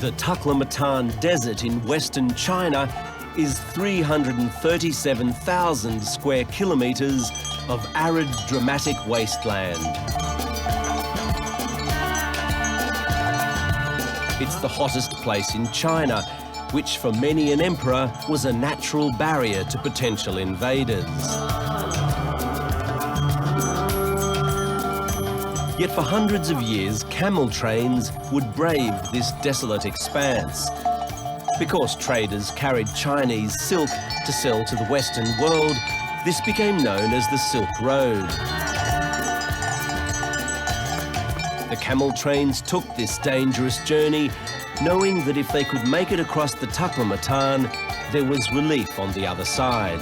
The Taklamakan Desert in western China is 337,000 square kilometres of arid, dramatic wasteland. It's the hottest place in China, which for many an emperor was a natural barrier to potential invaders. Yet for hundreds of years, camel trains would brave this desolate expanse. Because traders carried Chinese silk to sell to the Western world, this became known as the Silk Road. The camel trains took this dangerous journey, knowing that if they could make it across the Taklamakan, there was relief on the other side.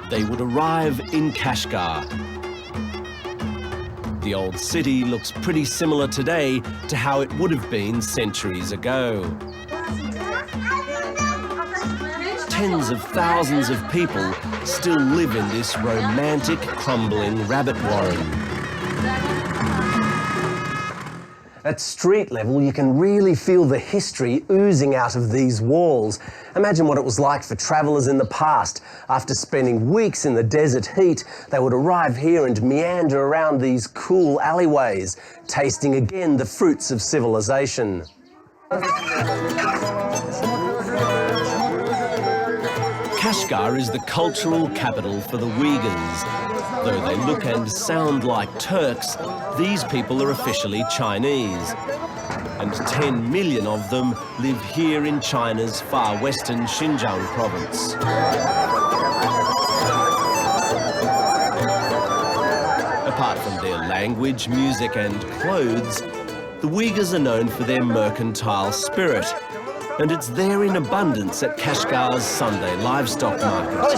They would arrive in Kashgar. The old city looks pretty similar today to how it would have been centuries ago. Tens of thousands of people still live in this romantic, crumbling rabbit warren. At street level, you can really feel the history oozing out of these walls. Imagine what it was like for travellers in the past. After spending weeks in the desert heat, they would arrive here and meander around these cool alleyways, tasting again the fruits of civilization. Kashgar is the cultural capital for the Uyghurs. Though they look and sound like Turks, these people are officially Chinese. And 10 million of them live here in China's far western Xinjiang province. Apart from their language, music and clothes, the Uyghurs are known for their mercantile spirit. And it's there in abundance at Kashgar's Sunday livestock market.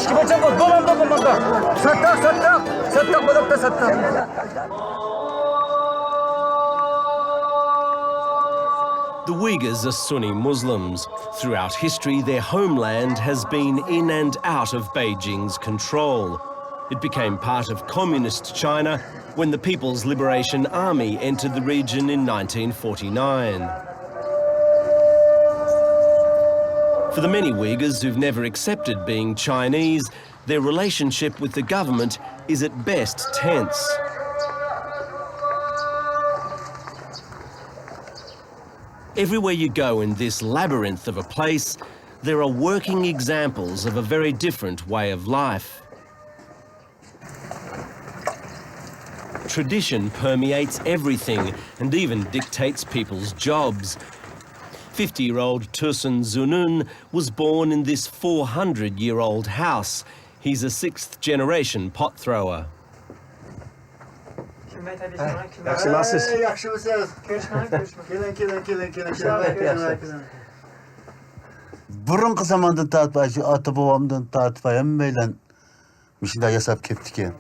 The Uyghurs are Sunni Muslims. Throughout history, their homeland has been in and out of Beijing's control. It became part of communist China when the People's Liberation Army entered the region in 1949. For the many Uyghurs who've never accepted being Chinese, their relationship with the government is at best tense. Everywhere you go in this labyrinth of a place, there are working examples of a very different way of life. Tradition permeates everything and even dictates people's jobs. 50-year-old Tursun was born in this 400-year-old house. He's a sixth-generation pot thrower. Burunqi zamandan tartib, ata-bobomdan tartib hammaylar shunday yasab ketdi ekan.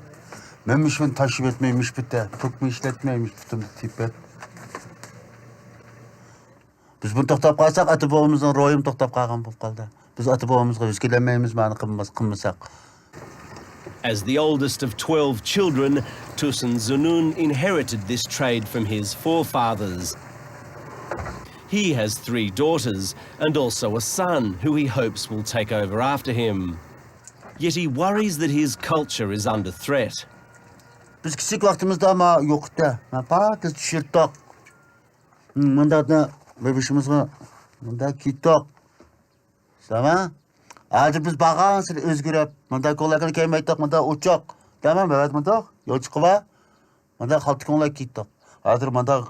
Men shuni tashib etmaymish bitta, to'kma ishlatmaymish bitta tepib. Biz bunu to'xtab qolsak, ata-bobomizning ro'yim to'xtab qolgan bo'lib qoldi. Biz ata-bobomizga o'zgalanmaymiz, ma'ni qilmasak. As the oldest of 12 children, Tursun inherited this trade from his forefathers. He has 3 daughters and also a son who he hopes will take over after him. Yet he worries that his culture is under threat. Biz kichik vaqtimizda ama yo'qda. Biz tushirtoq. Mundada bebishimizga munda kitoq. Sama? Hozir biz bag'an sir o'zgarib, munda qo'llarga kelmaytoq, munda o'choq. Tamam, evet munda yo'chiqva. Munda xaltqonlar kitoq. Hozir munda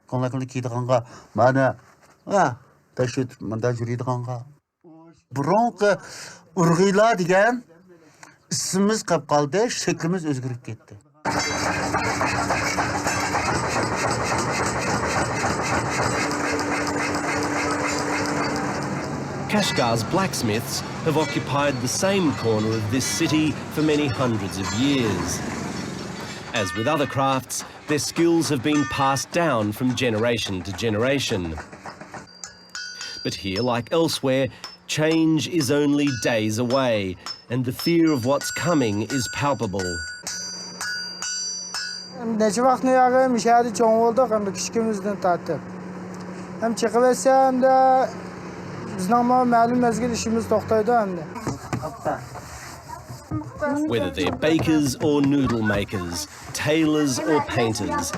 qo'llarga kiydiganqa mana tashit munda yuradiganqa. Burunqi Uighurlar degan ismimiz qolib qoldi, shaklimiz o'zgarib ketdi. Kashgar's blacksmiths have occupied the same corner of this city for many hundreds of years. As with other crafts, their skills have been passed down from generation to generation. But here, like elsewhere, change is only days away, and the fear of what's coming is palpable. Neçe vaxtni yağım şəhəri çoğun olduq, hem de küçükümüzdən tatib. Hem çıkıp etse hem de bizden məlum mezgil işimiz toxtaydı hem de. Whether they're bakers or noodle makers, tailors or painters,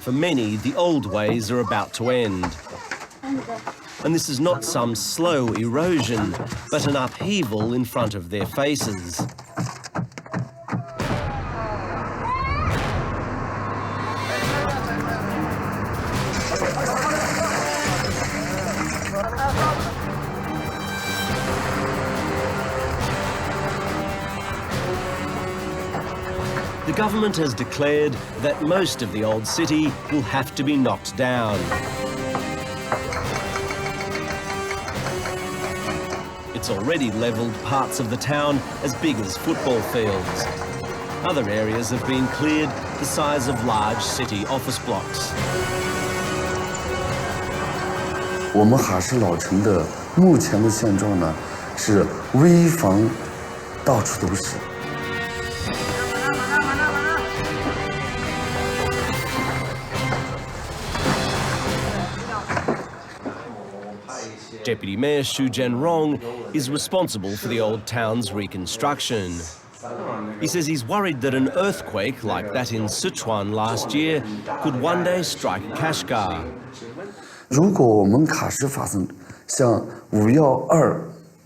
for many the old ways are about to end. And this is not some slow erosion, but an upheaval in front of their faces. The government has declared that most of the old city will have to be knocked down. It's already levelled parts of the town as big as football fields. Other areas have been cleared the size of large city office blocks. 我们哈市老城的目前的现状呢，是危房到处都是。 Deputy Mayor Xu Jianrong is responsible for the old town's reconstruction. He says he's worried that an earthquake like that in Sichuan last year could one day strike Kashgar. 如果我们卡市发生像5.12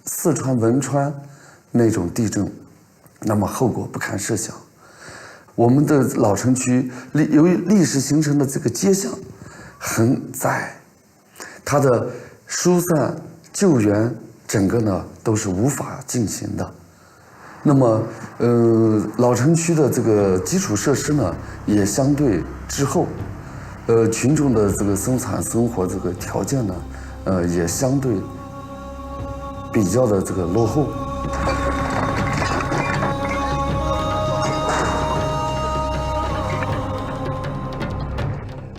四川汶川那种地震，那么后果不堪设想。我们的老城区由于历史形成的这个街巷很窄，它的 疏散救援整个呢都是无法进行的。那么，老城区的这个基础设施呢也相对滞后，群众的这个生产生活这个条件呢，也相对比较的这个落后。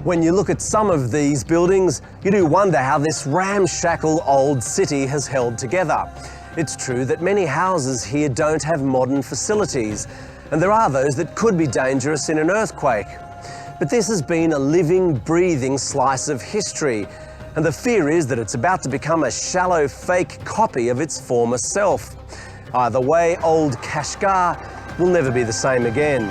When you look at some of these buildings, you do wonder how this ramshackle old city has held together. It's true that many houses here don't have modern facilities, and there are those that could be dangerous in an earthquake. But this has been a living, breathing slice of history, and the fear is that it's about to become a shallow, fake copy of its former self. Either way, old Kashgar will never be the same again.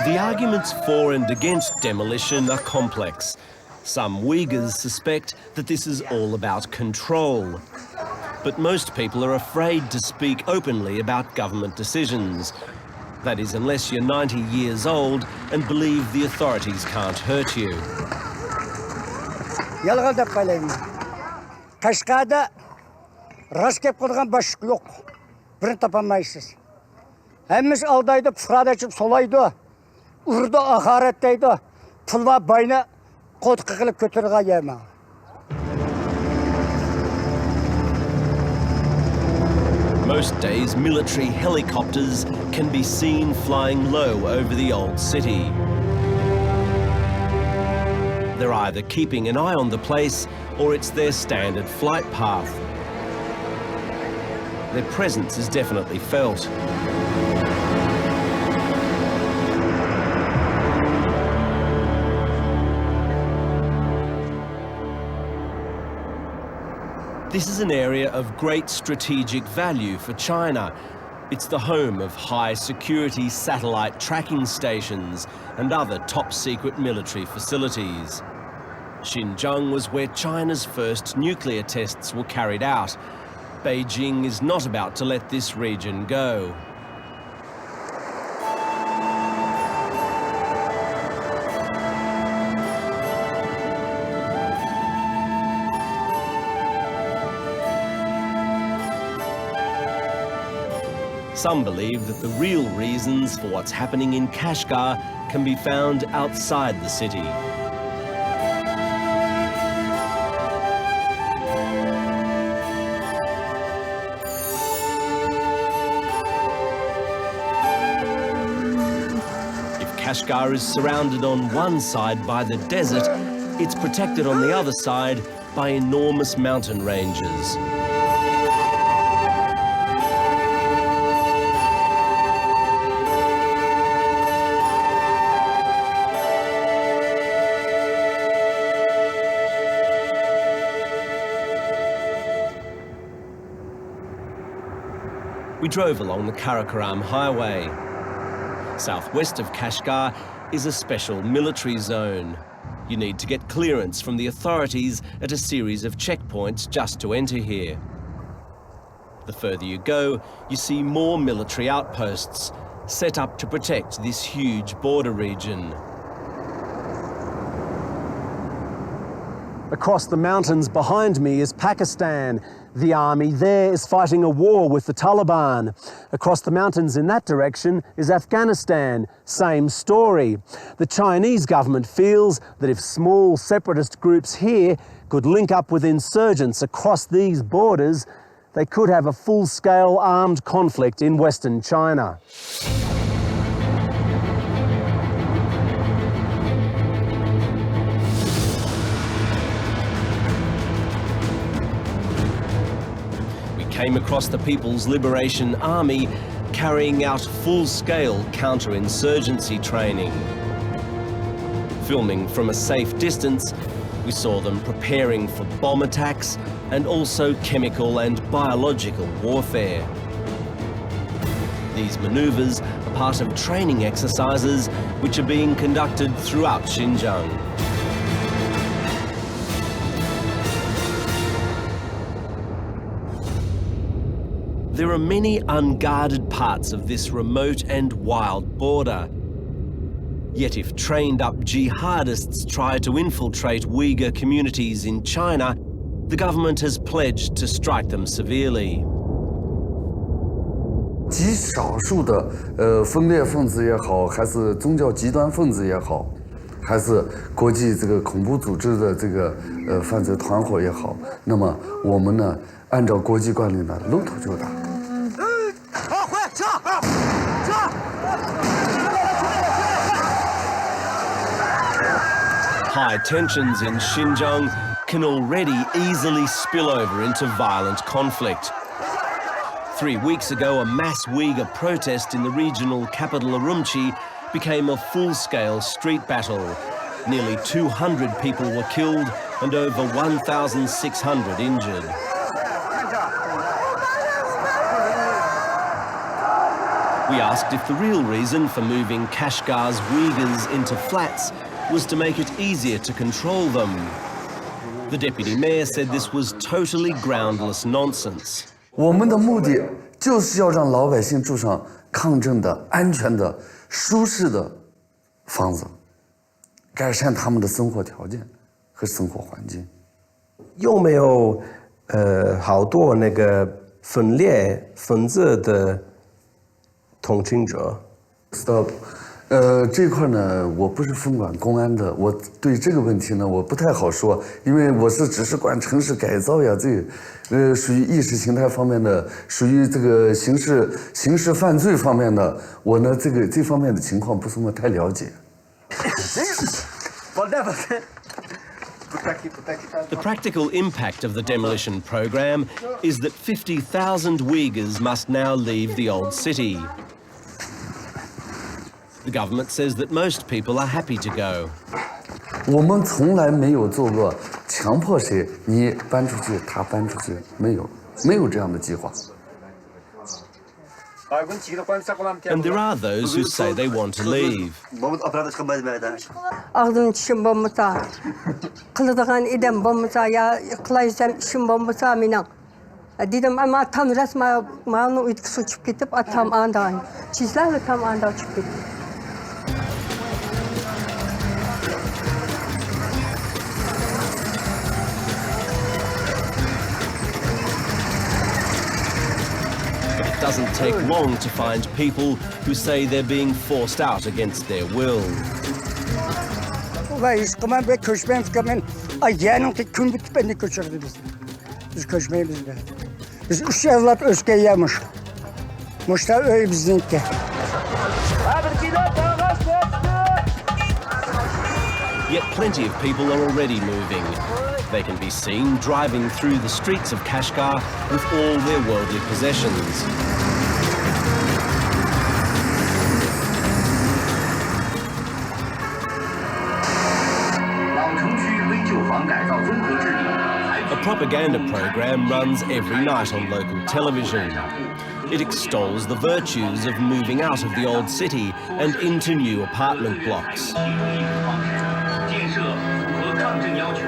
The arguments for and against demolition are complex. Some Uyghurs suspect that this is all about control. But most people are afraid to speak openly about government decisions. That is, unless you're 90 years old and believe the authorities can't hurt you. Kashgar'da rast kep qolgan boshliq yo'q. Birini topolmaysiz. Hammamiz aldaydi, ifrod ochib solaydi. Urda haqoratlaydi. Pul va boyni qo'tqi qilib ko'targan yema. Most days, military helicopters can be seen flying low over the old city. They're either keeping an eye on the place or it's their standard flight path. Their presence is definitely felt. This is an area of great strategic value for China. It's the home of high-security satellite tracking stations and other top-secret military facilities. Xinjiang was where China's first nuclear tests were carried out. Beijing is not about to let this region go. Some believe that the real reasons for what's happening in Kashgar can be found outside the city. Kashgar is surrounded on one side by the desert, it's protected on the other side by enormous mountain ranges. We drove along the Karakoram highway. Southwest of Kashgar is a special military zone. You need to get clearance from the authorities at a series of checkpoints just to enter here. The further you go, you see more military outposts set up to protect this huge border region. Across the mountains behind me is Pakistan. The army there is fighting a war with the Taliban. Across the mountains in that direction is Afghanistan. Same story. The Chinese government feels that if small separatist groups here could link up with insurgents across these borders, they could have a full-scale armed conflict in Western China. Came across the People's Liberation Army carrying out full-scale counter-insurgency training. Filming from a safe distance, we saw them preparing for bomb attacks and also chemical and biological warfare. These manoeuvres are part of training exercises which are being conducted throughout Xinjiang. There are many unguarded parts of this remote and wild border. Yet if trained-up jihadists try to infiltrate Uyghur communities in China, the government has pledged to strike them severely. 极少数的分裂分子也好，还是宗教极端分子也好，还是国际这个恐怖组织的这个犯罪团伙也好，那么我们呢，按照国际惯例呢，露头就打。好，回来，撤，撤。 High tensions in Xinjiang can already easily spill over into violent conflict. 3 weeks ago, a mass Uyghur protest in the regional capital Urumqi became a full-scale street battle. Nearly 200 people were killed and over 1,600 injured. We asked if the real reason for moving Kashgar's Uyghurs into flats was to make it easier to control them. The deputy mayor said this was totally groundless nonsense. 我们的目的就是要让老百姓住上抗震的、安全的、舒适的房子，改善他们的生活条件和生活环境。有没有好多那个分裂分子的同情者？ Stop。 这块呢，我不是分管公安的，我对这个问题呢，我不太好说，因为我只是管城市改造呀，这属于意识形态方面的，属于这个刑事犯罪方面的，我呢这方面的情况不是那么太了解。The practical impact of the demolition program is that 50,000 Uyghurs must now leave the old city. The government says that most people are happy to go. 我们从来没有做过强迫谁你搬出去，他搬出去，没有这样的计划。 And there are those who say they want to leave. Ağzım çişim bombasa, kılıdığın idem bombasa ya kılayacağım işim bombasa minen. Dedim ama atam resmen mağını uykusu uçup gidip atam andan. Çizlerle tam anda uçup gidip. It doesn't take long to find people who say they're being forced out against their will. Ve iskıman ve köşmeyin fıkımen ayyanın ki kün bitip beni köçürdü biz. Biz köşmeyi biz de. Biz 3 evlat özge yemiş. Muşta öy bizimki. Yet plenty of people are already moving. They can be seen driving through the streets of Kashgar with all their worldly possessions. A propaganda program runs every night on local television. It extols the virtues of moving out of the old city and into new apartment blocks.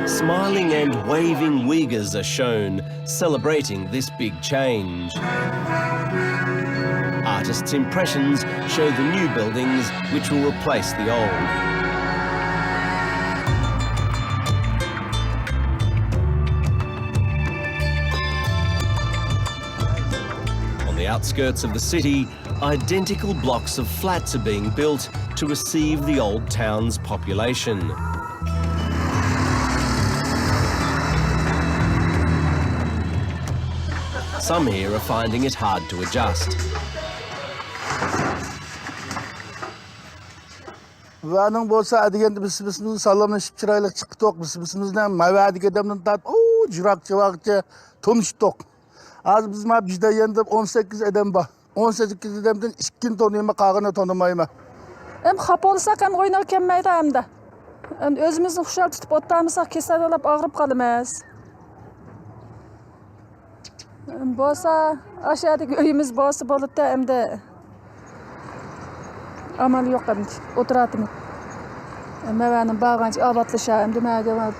Smiling and waving Uyghurs are shown, celebrating this big change. Artists' impressions show the new buildings which will replace the old. On the outskirts of the city, identical blocks of flats are being built to receive the old town's population. Some here are finding it hard to adjust. Vaning bolsa adiganda biz-bizning salomlashib chiroyli chiqdik. Biz-bizdan mavadiga adamdan tortib, jiroq-jiroqcha tanishdik. Hozir biz ma bizda endi 18 odam bor. 18 odamdan 2 tanıyma qolganini tanimayman. Hem xafa bo'lsak ham o'ynab kelmaydi hamda. Endi o'zimizni xushal tutib o'tamisak kasallanib og'rib qolamiz. Bo'lsa, aşağıdaki uyimiz bo'lsa bo'ladi hamda amal yo'q endi o'tiratimiz. Mavaning bag'ancha obodlasha hamda maga.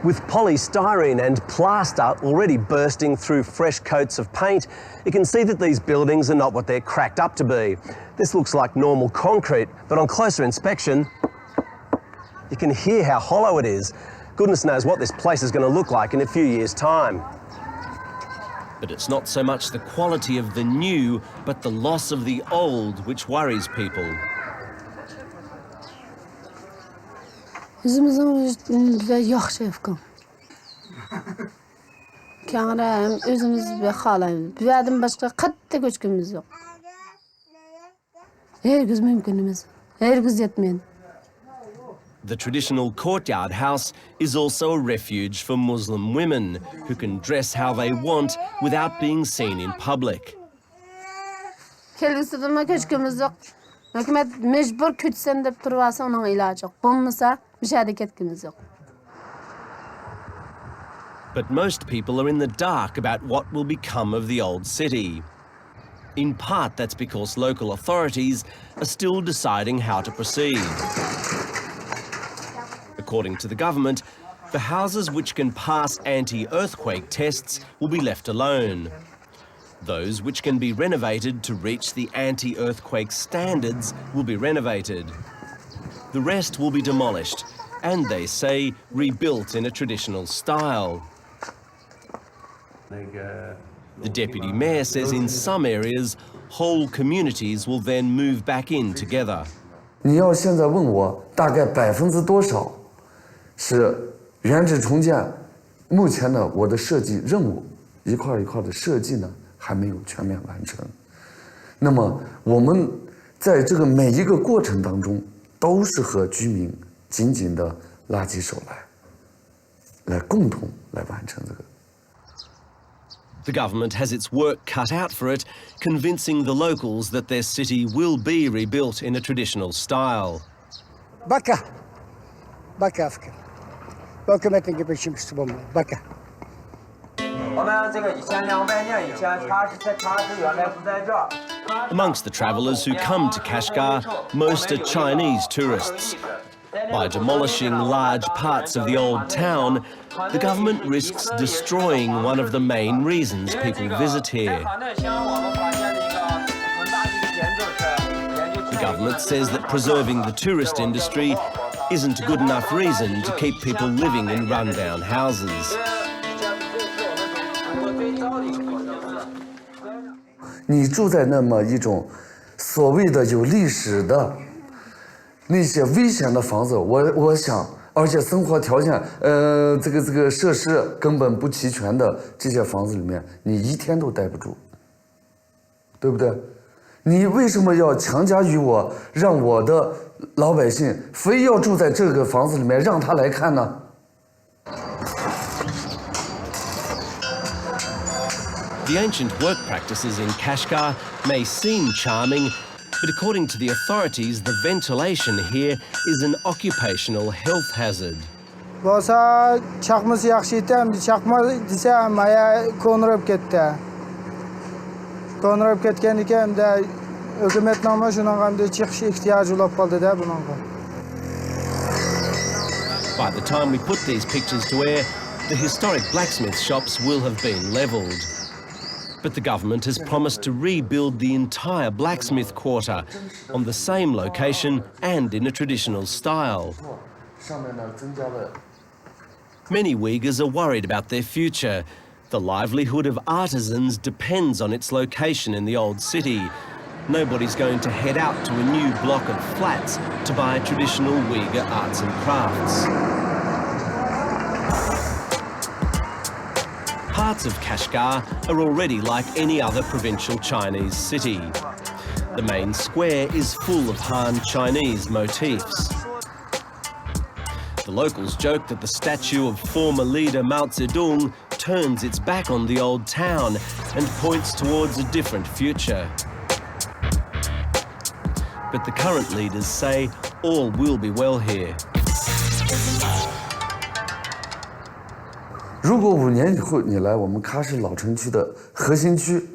With polystyrene and plaster already bursting through fresh coats of paint, you can see that these buildings are not what they're cracked up to be. This looks like normal concrete, but on closer inspection, you can hear how hollow it is. Goodness knows what this place is going to look like in a few years' time. But it's not so much the quality of the new, but the loss of the old which worries people. Özümüzün yaxşı fikrim. Kəngərəm özümüz və xalayımız. Bu yerdən başqa qatda köçkümüz yox. Hər gün mümkünümüz. Hər gün yetməyən. The traditional courtyard house is also a refuge for Muslim women who can dress how they want without being seen in public. Kelgüsüdürmə köçkümüz yox. Hökumət mecbur köçsən deyib turvasa onun ilacı yox. Bulmasa bir şeydə ketkimiz yox. But most people are in the dark about what will become of the old city. In part, that's because local authorities are still deciding how to proceed. According to the government, the houses which can pass anti-earthquake tests will be left alone. Those which can be renovated to reach the anti-earthquake standards will be renovated. The rest will be demolished and, they say, rebuilt in a traditional style. The deputy mayor says in some areas, whole communities will then move back in together. 你要现在问我大概多少是原址重建，目前呢我的设计任务一块一块的设计呢还没有全面完成。那么我们在这个每一个过程当中都是和居民紧紧的拉起手来共同来完成这个。 The government has its work cut out for it, convincing the locals that their city will be rebuilt in a traditional style. Baka fikir. Hükümetin gibi işimiz bu. Baka. Amongst the travellers who come to Kashgar, most are Chinese tourists. By demolishing large parts of the old town, the government risks destroying one of the main reasons people visit here. The government says that preserving the tourist industry isn't a good enough reason to keep people living in run-down houses. 你住在那么一种所谓的有历史的那些危险的房子，我想，而且生活条件这个设施根本不齐全的这些房子里面，你一天都待不住，对不对？你为什么要强加于我，让我的老百姓非要住在这个房子里面，让他来看呢？ The ancient work practices in Kashgar may seem charming, but according to the authorities, the ventilation here is an occupational health hazard. Bo'lsa chaqmasi yaxshi ekan, chaqma desa maya ko'nirib ketdi. Ko'nirib ketgan ekan, hukumatnoma shunaqanday chiqish ehtiyoji bo'lib qoldi-da bunaqa. By the time we put these pictures to air, the historic blacksmith shops will have been levelled. But the government has promised to rebuild the entire blacksmith quarter on the same location and in a traditional style. Many Uyghurs are worried about their future. The livelihood of artisans depends on its location in the old city. Nobody's going to head out to a new block of flats to buy traditional Uyghur arts and crafts. Parts of Kashgar are already like any other provincial Chinese city. The main square is full of Han Chinese motifs. The locals joke that the statue of former leader Mao Zedong turns its back on the old town and points towards a different future. But the current leaders say all will be well here. 如果5年以后你来我们喀什老城区的核心区，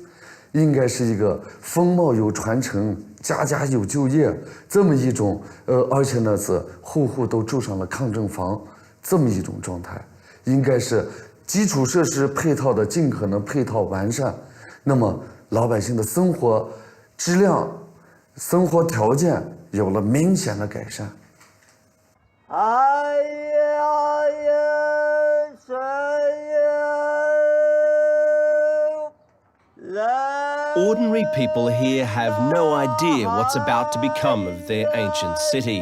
应该是一个风貌有传承、家家有就业这么一种而且呢是户户都住上了抗震房这么一种状态，应该是基础设施配套的尽可能配套完善，那么老百姓的生活质量、生活条件有了明显的改善。 Ordinary people here have no idea what's about to become of their ancient city.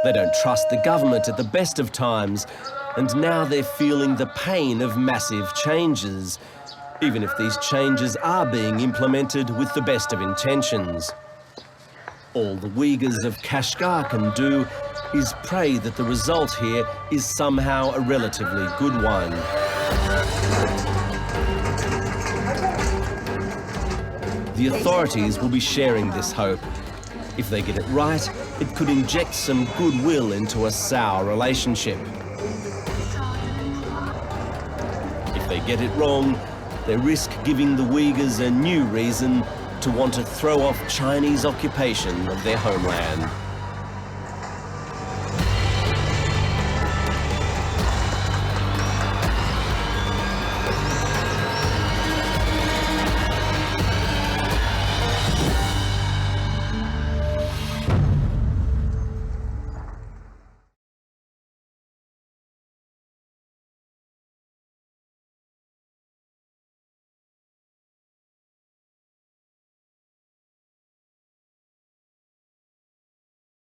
They don't trust the government at the best of times, and now they're feeling the pain of massive changes, even if these changes are being implemented with the best of intentions. All the Uyghurs of Kashgar can do is pray that the result here is somehow a relatively good one. The authorities will be sharing this hope. If they get it right, it could inject some goodwill into a sour relationship. If they get it wrong, they risk giving the Uyghurs a new reason to want to throw off Chinese occupation of their homeland.